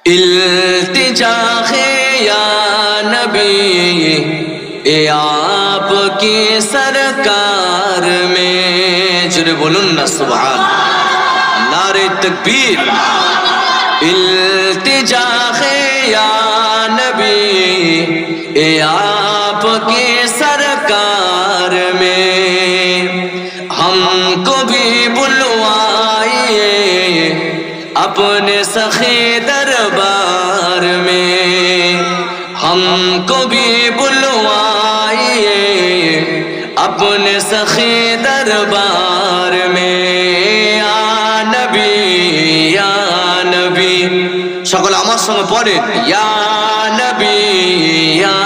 التجا ہے یا نبی اے آپ کی سرکار میں، جرے بولن نا سبحان نعرہ تکبیر۔ التجا ہے یا نبی اے آپ کی سرکار میں، ہم کو بھی بلوائیے اپنے سخی دربار میں، ہم کو بھی بلوائیے اپنے سخی دربار میں، یا نبی یا نبی، সকল আমার সঙ্গে পড়েন ইয়া নবী ইয়া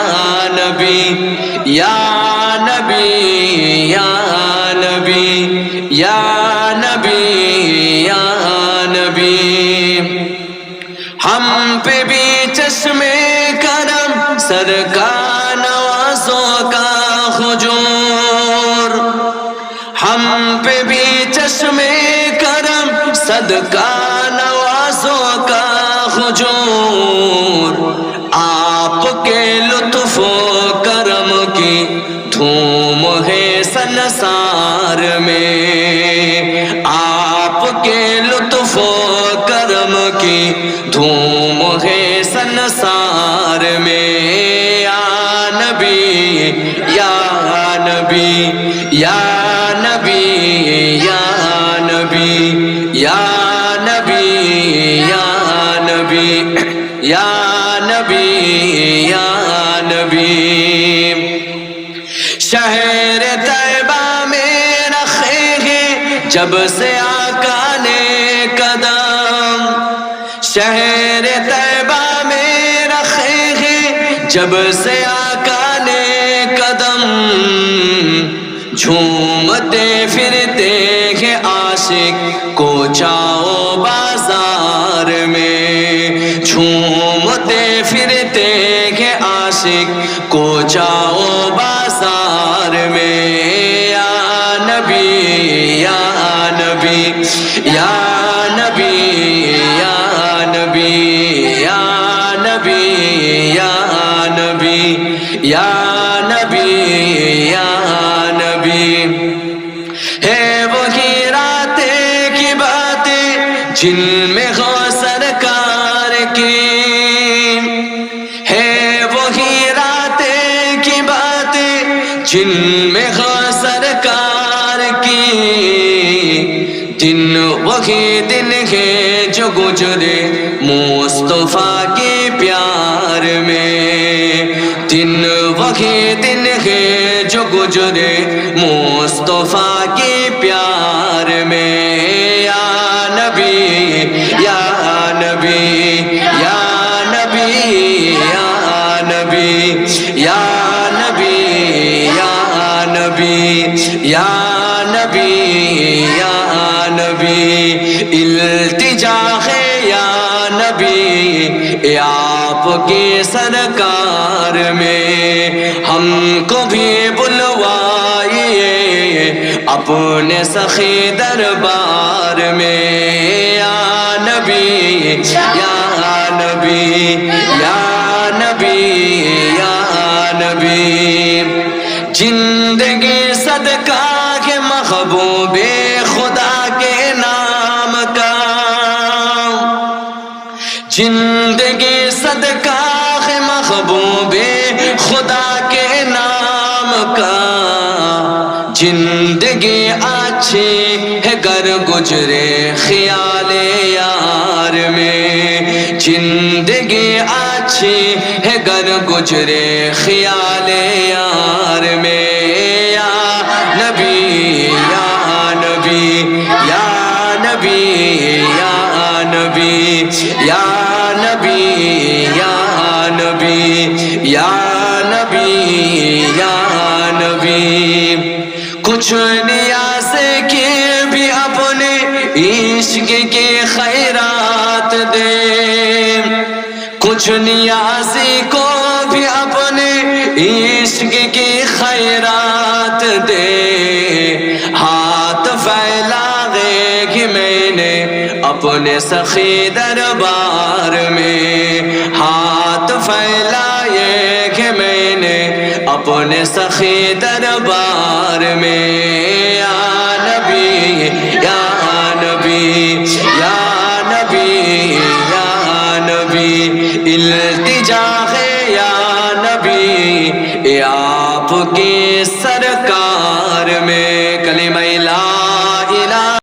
নবী ইয়া নবী ইয়া নবী ইয়া নবী ইয়া নবী، ہم پہ بھی چشمے کرم سرکار نوازوں کا حضور، ہم پہ بھی چشمے کرم صدقہ نوازوں کا حضور، آپ کے لطف و کرم کی دھوم ہے سنسار میں، آپ کے لطف و کرم کی دھوم ہے سنسار میں، یا نبی یا نبی یا نبی یا نبی یا نبی یا نبی یا نبی یا نبی، شہر طیبہ میں رکھے ہیں جب سے آقا نے قدم، شہر طیبہ میں رکھے ہیں جب سے آقا نے قدم، جھومتے پھرتے ہیں عاشق کوچہ و بازار میں، جھومتے پھرتے ہیں عاشق کوچہ و بازار میں، یا نبی یا نبی یا نبی یا نبی یا نبی یا نبی یا نبی یا نبی، ہے وہی راتیں کی باتیں جن میں ہو سرکار کی، ہے وہی راتیں کی باتیں جن میں ہو سرکار کی، دن وہی دن ہے جو گزرے مصطفیٰ کے پیار میں، دن وہی دن ہے جو گزرے مصطفیٰ کے پیار میں، یا نبی یا نبی یا نبی یا نبی یا نبی یا نبی یا نبی یا نبی، التجا ہے یا نبی اے آپ کی سرکار میں، ہم کو بھی بلوائیے اپنے سخی دربار میں، یا نبی یا نبی یا نبی یا نبی، زندگی صدقہ ہے محبوب خدا کے نام کا، زندگی صدقہ ہے محبوب خدا کے نام کا، زندگی اچھی ہے گر گزرے خیال یار میں، زندگی اچھی ہے گر گزرے خیال یار میں، یا نبی یا نبی یا نبی یا نبی یا نبی یا نبی یا نبی یا نبی، کچھ نیاز کے بھی اپنے عشق کے خیرات دے، کچھ نیازی کو بھی اپنے عشق کی خیرات دے، ہاتھ پھیلا گے کہ میں نے اپنے سخی دربار میں، اپنے سخی دربار میں یا نبی یا نبی یا نبی یا نبی التجا ہے یا نبی آپ کے